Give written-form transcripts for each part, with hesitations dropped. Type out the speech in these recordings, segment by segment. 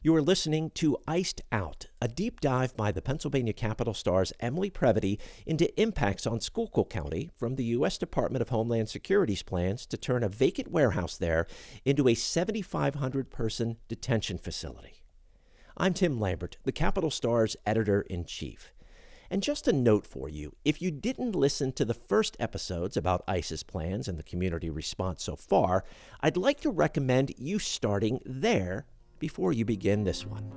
You are listening to Iced Out, a deep dive by the Pennsylvania Capital Star's Emily Previti into impacts on Schuylkill County from the U.S. Department of Homeland Security's plans to turn a vacant warehouse there into a 7,500-person detention facility. I'm Tim Lambert, the Capital Star's editor-in-chief. And just a note for you, if you didn't listen to the first episodes about ICE's plans and the community response so far, I'd like to recommend you starting there before you begin this one.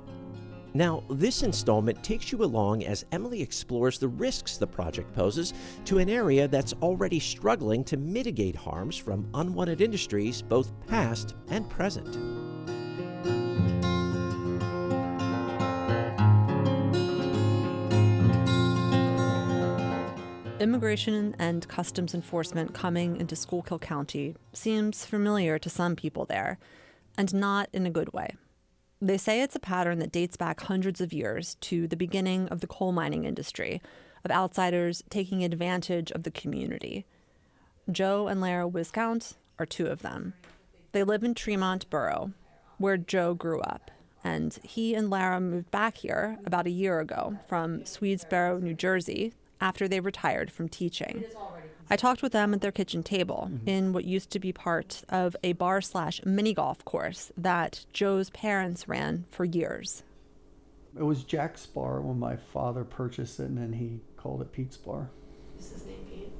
Now, this installment takes you along as Emily explores the risks the project poses to an area that's already struggling to mitigate harms from unwanted industries, both past and present. Immigration and customs enforcement coming into Schuylkill County seems familiar to some people there, and not in a good way. They say it's a pattern that dates back hundreds of years to the beginning of the coal mining industry, of outsiders taking advantage of the community. Joe and Lara Viscount are two of them. They live in Tremont Borough, where Joe grew up, and he and Lara moved back here about a year ago from Swedesboro, New Jersey, after they retired from teaching. I talked with them at their kitchen table in what used to be part of a bar/mini golf course that Joe's parents ran for years. It was Jack's Bar when my father purchased it, and then he called it Pete's Bar. Is his name Pete?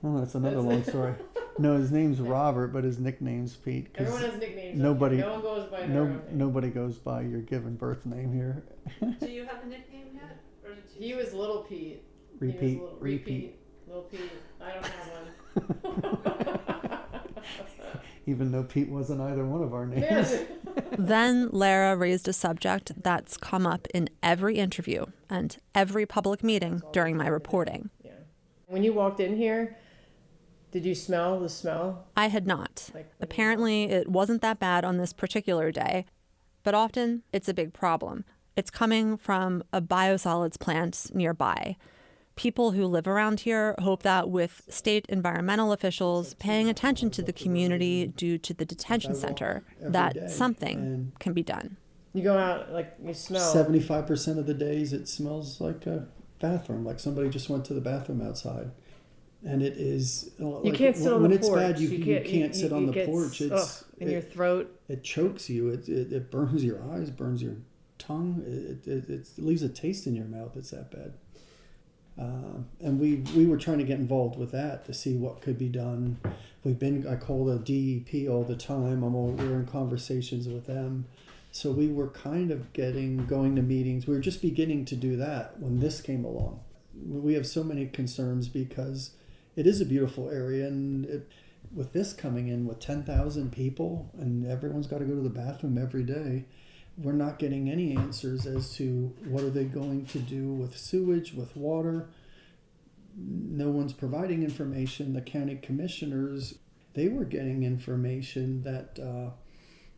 Oh, that's another long story. No, his name's Robert, but his nickname's Pete. Everyone has nicknames. Nobody, no one goes by their own name. Nobody goes by your given birth name here. Do you have a nickname yet? Or is it He was Little Pete. Repeat. Little Pete. I don't have one. Even though Pete wasn't either one of our names. Yes. Then Lara raised a subject that's come up in every interview and every public meeting during my reporting. Yeah. When you walked in here, did you smell the smell? I had not. Apparently, it wasn't that bad on this particular day, but often it's a big problem. It's coming from a biosolids plant nearby. People who live around here hope that with state environmental officials paying attention to the community due to the detention center, that something can be done. You go out, you smell. 75% of the days it smells like a bathroom, like somebody just went to the bathroom outside. And it is... You can't sit on the porch. When it's bad, you can't sit on the porch. It's in your throat. It chokes you. It burns your eyes, burns your tongue. It leaves a taste in your mouth. It's that bad. And we were trying to get involved with that to see what could be done. I call the DEP all the time. We're in conversations with them. So we were kind of going to meetings. We were just beginning to do that when this came along. We have so many concerns because it is a beautiful area, and with this coming in with 10,000 people and everyone's got to go to the bathroom every day, we're not getting any answers as to what are they going to do with sewage, with water. No one's providing information. The county commissioners, they were getting information that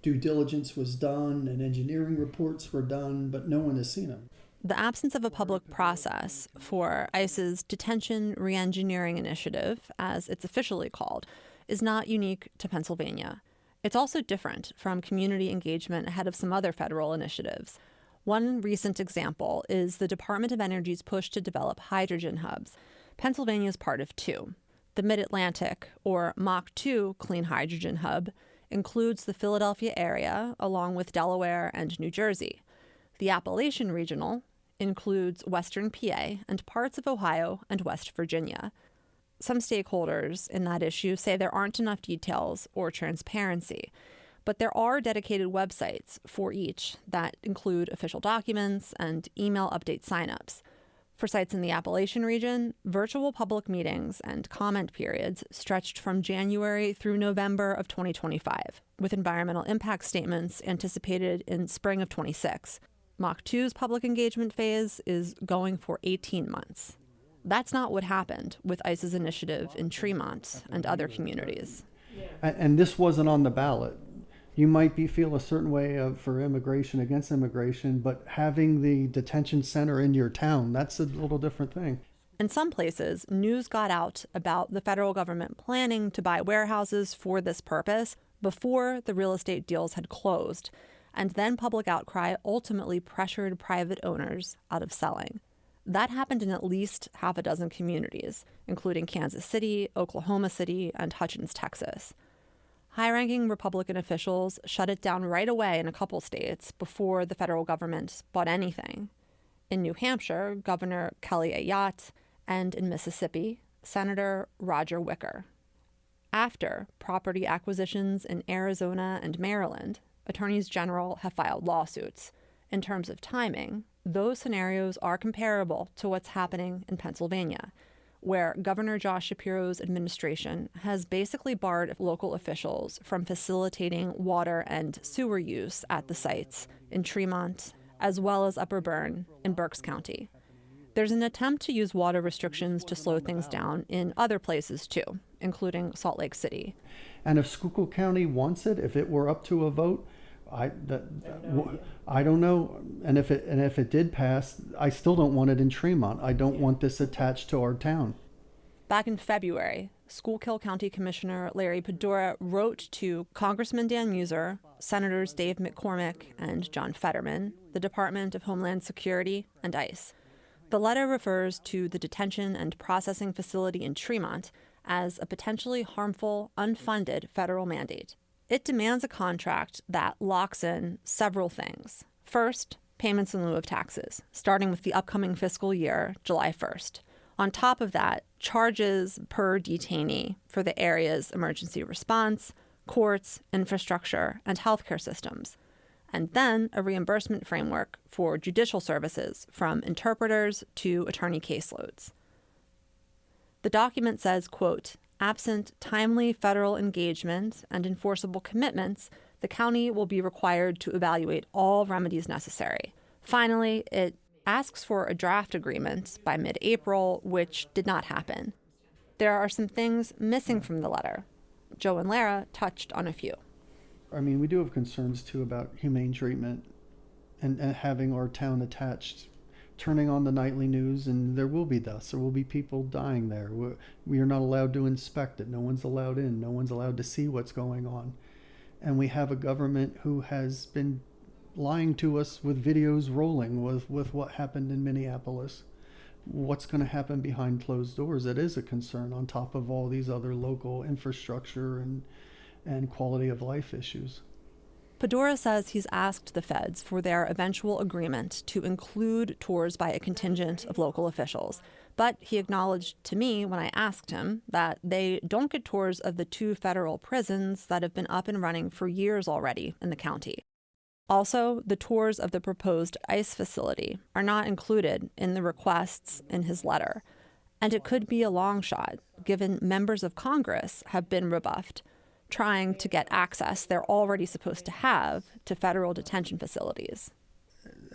due diligence was done and engineering reports were done, but no one has seen them. The absence of a public process for ICE's Detention Reengineering Initiative, as it's officially called, is not unique to Pennsylvania. It's also different from community engagement ahead of some other federal initiatives. One recent example is the Department of Energy's push to develop hydrogen hubs. Pennsylvania is part of two. The Mid-Atlantic, or Mach 2 Clean Hydrogen Hub, includes the Philadelphia area, along with Delaware and New Jersey. The Appalachian Regional includes Western PA and parts of Ohio and West Virginia. Some stakeholders in that issue say there aren't enough details or transparency, but there are dedicated websites for each that include official documents and email update signups. For sites in the Appalachian region, virtual public meetings and comment periods stretched from January through November of 2025, with environmental impact statements anticipated in spring of 26. Mach 2's public engagement phase is going for 18 months. That's not what happened with ICE's initiative in Tremont and other communities. And this wasn't on the ballot. You might feel a certain way for immigration, against immigration, but having the detention center in your town, that's a little different thing. In some places, news got out about the federal government planning to buy warehouses for this purpose before the real estate deals had closed, and then public outcry ultimately pressured private owners out of selling. That happened in at least half a dozen communities, including Kansas City, Oklahoma City, and Hutchins, Texas. High-ranking Republican officials shut it down right away in a couple states before the federal government bought anything. In New Hampshire, Governor Kelly Ayotte, and in Mississippi, Senator Roger Wicker. After property acquisitions in Arizona and Maryland, attorneys general have filed lawsuits. In terms of timing, those scenarios are comparable to what's happening in Pennsylvania, where Governor Josh Shapiro's administration has basically barred local officials from facilitating water and sewer use at the sites in Tremont, as well as Upper Burn in Berks County. There's an attempt to use water restrictions to slow things down in other places too, including Salt Lake City. And if Schuylkill County wants it, if it were up to a vote, I don't know. And if it did pass, I still don't want it in Tremont. I don't want this attached to our town. Back in February, Schuylkill County Commissioner Larry Pedora wrote to Congressman Dan Muser, Senators Dave McCormick and John Fetterman, the Department of Homeland Security, and ICE. The letter refers to the detention and processing facility in Tremont as a potentially harmful, unfunded federal mandate. It demands a contract that locks in several things. First, payments in lieu of taxes, starting with the upcoming fiscal year, July 1st. On top of that, charges per detainee for the area's emergency response, courts, infrastructure, and healthcare systems. And then a reimbursement framework for judicial services, from interpreters to attorney caseloads. The document says, quote, absent timely federal engagement and enforceable commitments, the county will be required to evaluate all remedies necessary. Finally, it asks for a draft agreement by mid-April, which did not happen. There are some things missing from the letter. Joe and Lara touched on a few. I mean, we do have concerns too about humane treatment and having our town attached, turning on the nightly news, and there will be deaths. There will be people dying there. We are not allowed to inspect it. No one's allowed in. No one's allowed to see what's going on. And we have a government who has been lying to us with videos rolling with what happened in Minneapolis. What's going to happen behind closed doors? It is a concern on top of all these other local infrastructure and quality of life issues. Pedora says he's asked the feds for their eventual agreement to include tours by a contingent of local officials. But he acknowledged to me when I asked him that they don't get tours of the 2 federal prisons that have been up and running for years already in the county. Also, the tours of the proposed ICE facility are not included in the requests in his letter. And it could be a long shot, given members of Congress have been rebuffed, trying to get access they're already supposed to have to federal detention facilities.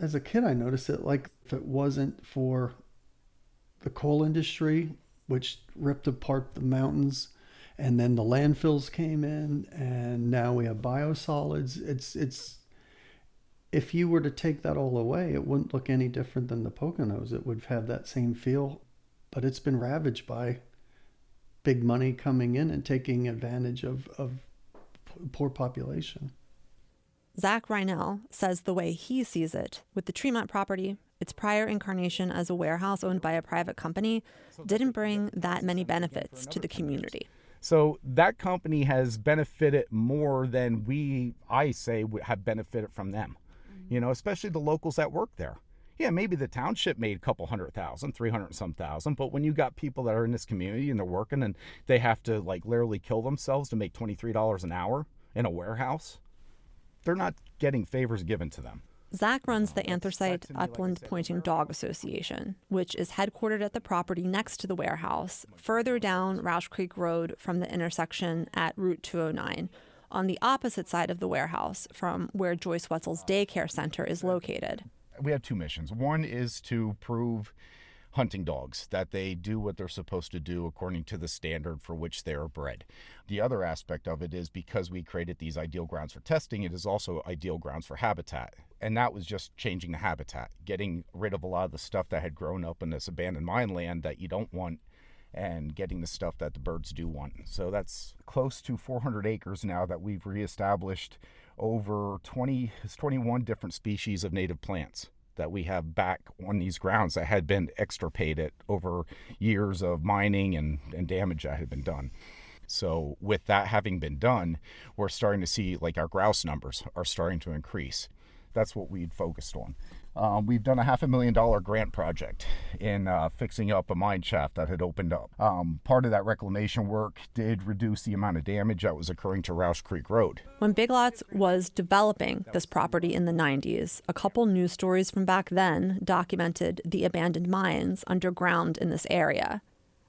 As a kid, I noticed it, like, if it wasn't for the coal industry, which ripped apart the mountains, and then the landfills came in, and now we have biosolids. It's if you were to take that all away, it wouldn't look any different than the Poconos. It would have that same feel, but it's been ravaged by big money coming in and taking advantage of poor population. Zach Reinell says the way he sees it, with the Tremont property, its prior incarnation as a warehouse owned by a private company, didn't bring that many benefits to the community. So that company has benefited more than I say, have benefited from them. You know, especially the locals that work there. Yeah, maybe the township made a couple 100,000, 300 and some thousand, but when you got people that are in this community and they're working and they have to like literally kill themselves to make $23 an hour in a warehouse, they're not getting favors given to them. Zach runs the Anthracite Upland Pointing Dog Association, which is headquartered at the property next to the warehouse, further down Roush Creek Road from the intersection at Route 209, on the opposite side of the warehouse from where Joyce Wetzel's daycare center is located. We have 2 missions. One is to prove hunting dogs, that they do what they're supposed to do according to the standard for which they are bred. The other aspect of it is because we created these ideal grounds for testing, it is also ideal grounds for habitat. And that was just changing the habitat, getting rid of a lot of the stuff that had grown up in this abandoned mine land that you don't want, and getting the stuff that the birds do want. So that's close to 400 acres now that we've reestablished over 21 different species of native plants that we have back on these grounds that had been extirpated over years of mining and damage that had been done. So with that having been done, we're starting to see like our grouse numbers are starting to increase. That's what we'd focused on. We've done a $500,000 grant project in fixing up a mine shaft that had opened up. Part of that reclamation work did reduce the amount of damage that was occurring to Roush Creek Road. When Big Lots was developing this property in the 90s, a couple news stories from back then documented the abandoned mines underground in this area.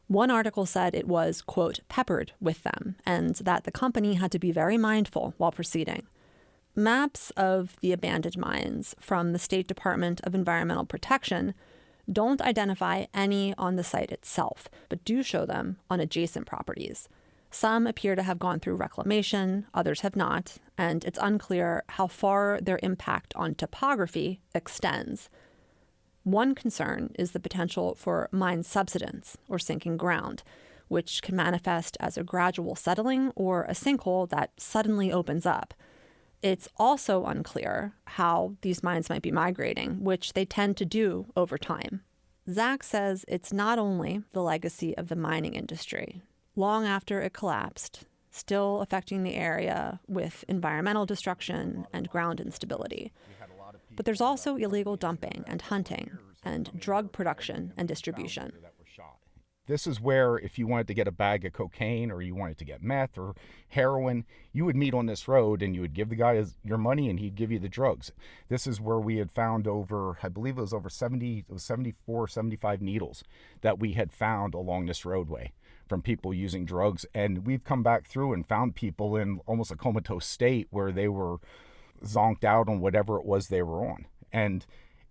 One article said it was, quote, peppered with them, and that the company had to be very mindful while proceeding. Maps of the abandoned mines from the State Department of Environmental Protection don't identify any on the site itself, but do show them on adjacent properties. Some appear to have gone through reclamation, others have not, and it's unclear how far their impact on topography extends. One concern is the potential for mine subsidence, or sinking ground, which can manifest as a gradual settling or a sinkhole that suddenly opens up. It's also unclear how these mines might be migrating, which they tend to do over time. Zach says it's not only the legacy of the mining industry. Long after it collapsed, still affecting the area with environmental destruction and ground instability. But there's also illegal dumping and hunting and drug production and distribution. This is where if you wanted to get a bag of cocaine or you wanted to get meth or heroin, you would meet on this road and you would give the guy your money and he'd give you the drugs. This is where we had found over, I believe it was over 74, 75 needles that we had found along this roadway from people using drugs. And we've come back through and found people in almost a comatose state where they were zonked out on whatever it was they were on. And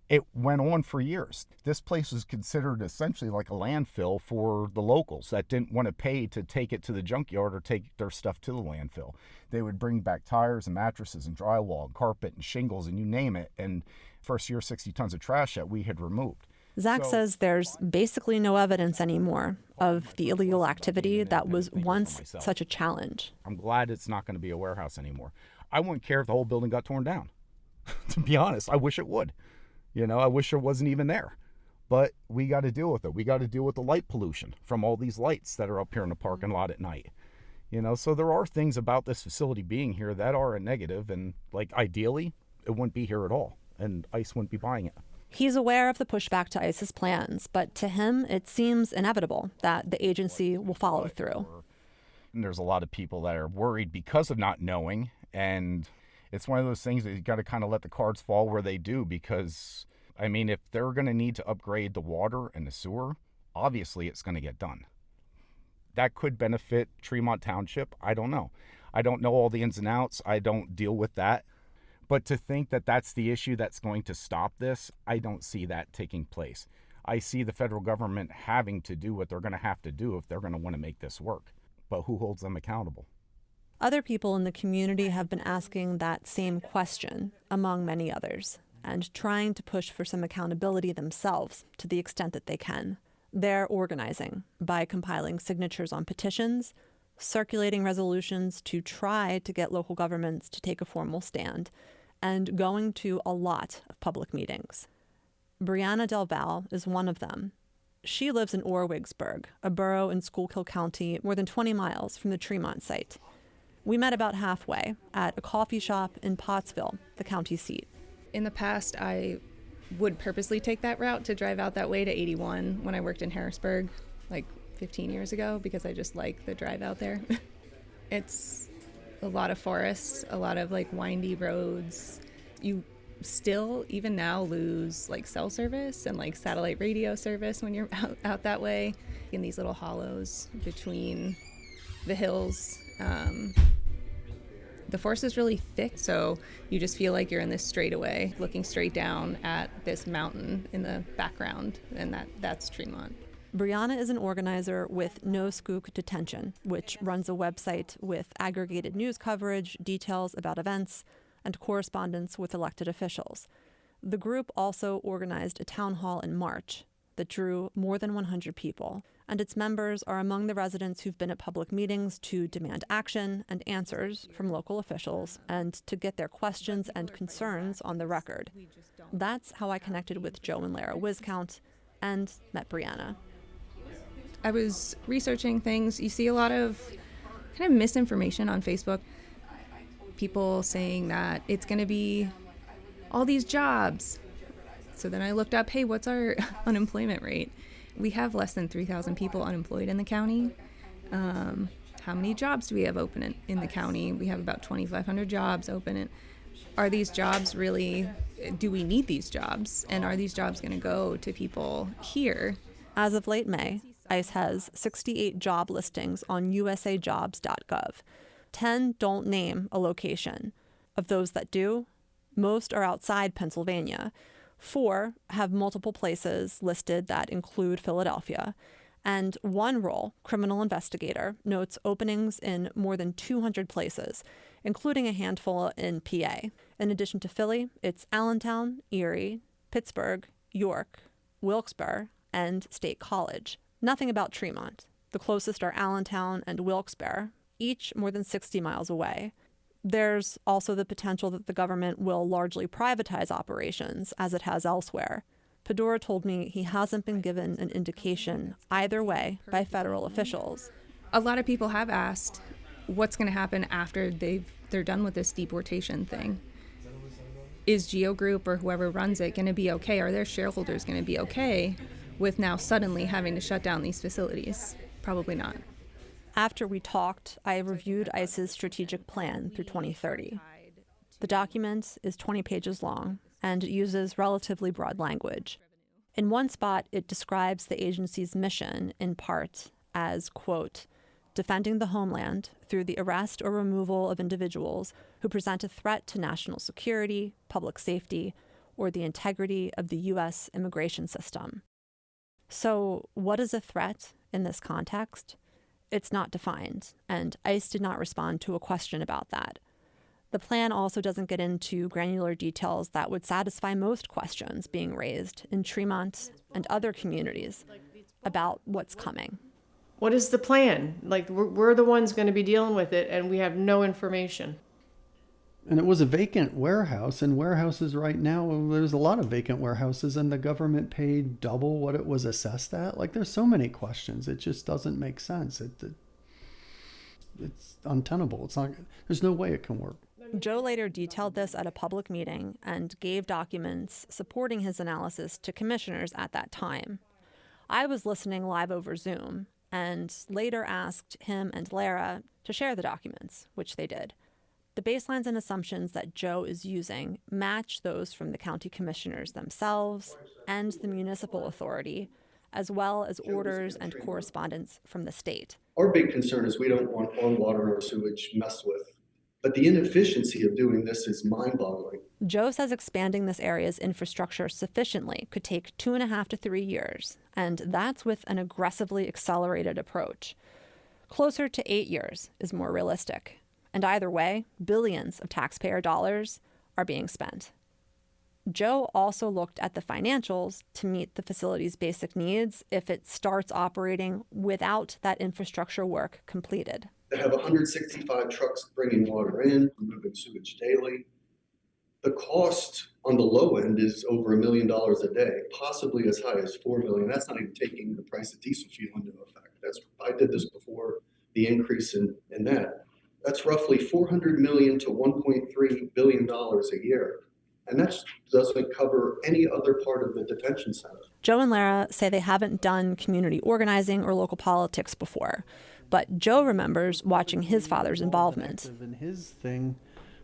it went on for years. This place was considered essentially like a landfill for the locals that didn't want to pay to take it to the junkyard or take their stuff to the landfill. They would bring back tires and mattresses and drywall and carpet and shingles and you name it. And first year, 60 tons of trash that we had removed. Zach says there's basically no evidence anymore of the illegal activity that was once such a challenge. I'm glad it's not going to be a warehouse anymore. I wouldn't care if the whole building got torn down. To be honest, I wish it would. You know, I wish it wasn't even there. But we got to deal with it. We got to deal with the light pollution from all these lights that are up here in the parking lot at night. You know, so there are things about this facility being here that are a negative. And, like, ideally, it wouldn't be here at all. And ICE wouldn't be buying it. He's aware of the pushback to ICE's plans, but to him, it seems inevitable that the agency will follow through. And there's a lot of people that are worried because of not knowing. And it's one of those things that you got to kind of let the cards fall where they do, because, I mean, if they're going to need to upgrade the water and the sewer, obviously it's going to get done. That could benefit Tremont Township. I don't know. I don't know all the ins and outs. I don't deal with that. But to think that that's the issue that's going to stop this, I don't see that taking place. I see the federal government having to do what they're going to have to do if they're going to want to make this work. But who holds them accountable? Other people in the community have been asking that same question, among many others, and trying to push for some accountability themselves to the extent that they can. They're organizing by compiling signatures on petitions, circulating resolutions to try to get local governments to take a formal stand, and going to a lot of public meetings. Brianna Del Val is one of them. She lives in Orwigsburg, a borough in Schuylkill County, more than 20 miles from the Tremont site. We met about halfway at a coffee shop in Pottsville, the county seat. In the past, I would purposely take that route to drive out that way to 81 when I worked in Harrisburg, like 15 years ago, because I just like the drive out there. It's a lot of forests, a lot of like windy roads. You still, even now, lose like cell service and like satellite radio service when you're out that way in these little hollows between the hills. The forest is really thick, so you just feel like you're in this straightaway, looking straight down at this mountain in the background, and that's Tremont. Brianna is an organizer with No Skook Detention, which runs a website with aggregated news coverage, details about events, and correspondence with elected officials. The group also organized a town hall in March that drew more than 100 people, and its members are among the residents who've been at public meetings to demand action and answers from local officials and to get their questions and concerns on the record. That's how I connected with Joe and Lara Wiscount and met Brianna. I was researching things. You see a lot of kind of misinformation on Facebook. People saying that it's going to be all these jobs. So then I looked up, hey, what's our unemployment rate? We have less than 3,000 people unemployed in the county. How many jobs do we have open in the county? We have about 2,500 jobs open. Are these jobs really, do we need these jobs? And are these jobs going to go to people here? As of late May, ICE has 68 job listings on usajobs.gov. 10 don't name a location. Of those that do, most are outside Pennsylvania. 4 have multiple places listed that include Philadelphia. And one role, criminal investigator, notes openings in more than 200 places, including a handful in PA. In addition to Philly, it's Allentown, Erie, Pittsburgh, York, Wilkes-Barre, and State College. Nothing about Tremont. The closest are Allentown and Wilkes-Barre, each more than 60 miles away. There's also the potential that the government will largely privatize operations, as it has elsewhere. Pedora told me he hasn't been given an indication either way by federal officials. A lot of people have asked what's going to happen after they're done with this deportation thing. Is Geo Group or whoever runs it going to be okay? Are their shareholders going to be okay with now suddenly having to shut down these facilities? Probably not. After we talked, I reviewed ICE's strategic plan through 2030. The document is 20 pages long and uses relatively broad language. In one spot, it describes the agency's mission, in part, as, quote, defending the homeland through the arrest or removal of individuals who present a threat to national security, public safety, or the integrity of the U.S. immigration system. So, what is a threat in this context? It's not defined, and ICE did not respond to a question about that. The plan also doesn't get into granular details that would satisfy most questions being raised in Tremont and other communities about what's coming. What is the plan? Like, we're the ones going to be dealing with it, and we have no information. And it was a vacant warehouse, and warehouses right now, there's a lot of vacant warehouses, and the government paid double what it was assessed at. Like, there's so many questions. It just doesn't make sense. It's untenable. It's not. There's no way it can work. Joe later detailed this at a public meeting and gave documents supporting his analysis to commissioners at that time. I was listening live over Zoom and later asked him and Lara to share the documents, which they did. The baselines and assumptions that Joe is using match those from the county commissioners themselves and the municipal authority, as well as orders and correspondence from the state. Our big concern is we don't want our water or sewage messed with. But the inefficiency of doing this is mind-boggling. Joe says expanding this area's infrastructure sufficiently could take 2.5 to 3 years, and that's with an aggressively accelerated approach. Closer to 8 years is more realistic. And either way, billions of taxpayer dollars are being spent. Joe also looked at the financials to meet the facility's basic needs if it starts operating without that infrastructure work completed. They have 165 trucks bringing water in, moving sewage daily. The cost on the low end is over $1 million a day, possibly as high as $4 million. That's not even taking the price of diesel fuel into effect. I did this before the increase in that. That's roughly $400 million to $1.3 billion a year. And that doesn't cover any other part of the detention center. Joe and Lara say they haven't done community organizing or local politics before, but Joe remembers watching his father's involvement. And his thing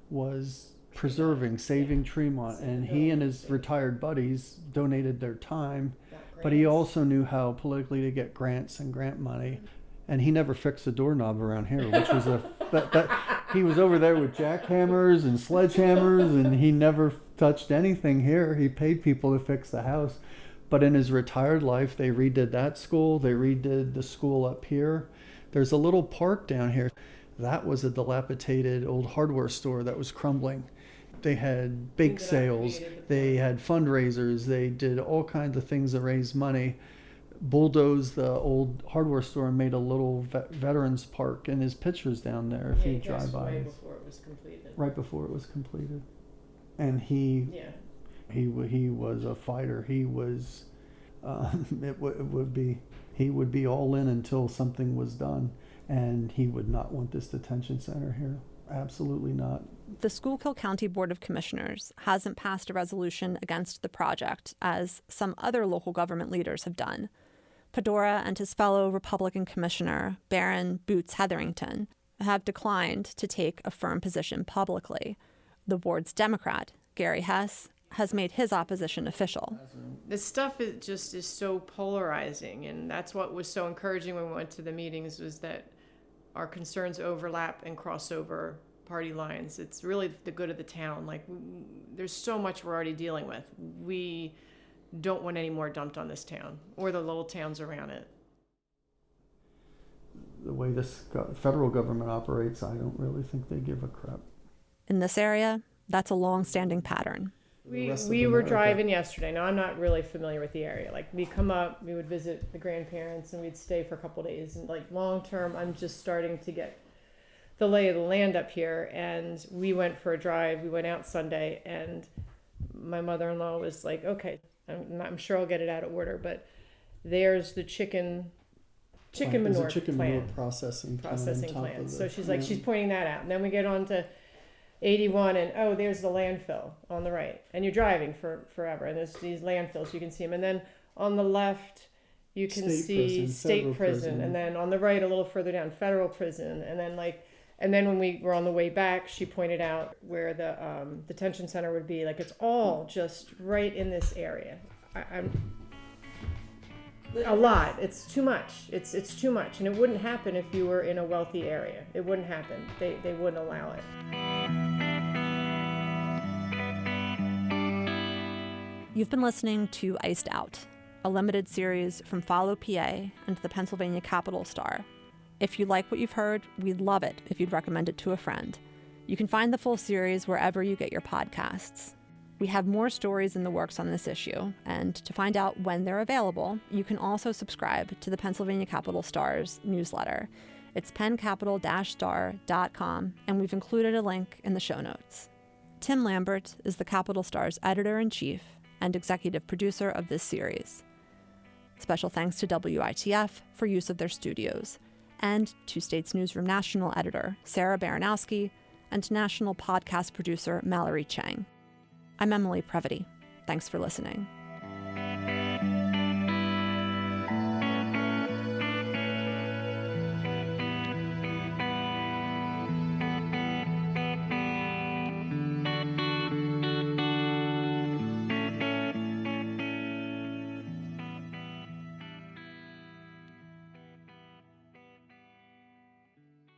was preserving, saving Tremont, and he and his retired buddies donated their time, but he also knew how politically to get grants and grant money. And he never fixed a doorknob around here, which was he was over there with jackhammers and sledgehammers, and he never touched anything here. He paid people to fix the house. But in his retired life, they redid that school. They redid the school up here. There's a little park down here. That was a dilapidated old hardware store that was crumbling. They had bake sales. They had fundraisers. They did all kinds of things to raise money. bulldozed the old hardware store and made a little veterans park, and his picture's down there if you drive by. Way before it was completed. Right before it was completed. And he was a fighter. He was, he would be all in until something was done, and he would not want this detention center here. Absolutely not. The Schuylkill County Board of Commissioners hasn't passed a resolution against the project, as some other local government leaders have done. Pedora and his fellow Republican commissioner, Baron Boots Hetherington, have declined to take a firm position publicly. The board's Democrat, Gary Hess, has made his opposition official. This stuff is so polarizing, and that's what was so encouraging when we went to the meetings, was that our concerns overlap and cross over party lines. It's really the good of the town. Like, there's so much we're already dealing with. We don't want any more dumped on this town or the little towns around it. The way this federal government operates, I don't really think they give a crap. In this area, that's a long-standing pattern. We were driving yesterday. Now, I'm not really familiar with the area. Like, we come up, we would visit the grandparents, and we'd stay for a couple of days. And like, long term, I'm just starting to get the lay of the land up here. And we went for a drive. We went out Sunday, and my mother-in-law was like, okay, I'm sure I'll get it out of order, but there's the chicken manure plant. Processing plant. So she's like, she's pointing that out. And then we get on to 81, and there's the landfill on the right, and you're driving forever, and there's these landfills, you can see them, and then on the left you can see state prison, and then on the right a little further down, federal prison, and then when we were on the way back, she pointed out where the detention center would be. Like, it's all just right in this area. I'm a lot. It's too much. It's too much, and it wouldn't happen if you were in a wealthy area. It wouldn't happen. They wouldn't allow it. You've been listening to Iced Out, a limited series from Folo PA and the Pennsylvania Capital Star. If you like what you've heard, we'd love it if you'd recommend it to a friend. You can find the full series wherever you get your podcasts. We have more stories in the works on this issue, and to find out when they're available, you can also subscribe to the Pennsylvania Capital Star's newsletter. It's penncapital-star.com, and we've included a link in the show notes. Tim Lambert is the Capital Star's editor-in-chief and executive producer of this series. Special thanks to WITF for use of their studios, and to States Newsroom National Editor Sarah Baranowski and National Podcast Producer Mallory Chang. I'm Emily Previti. Thanks for listening.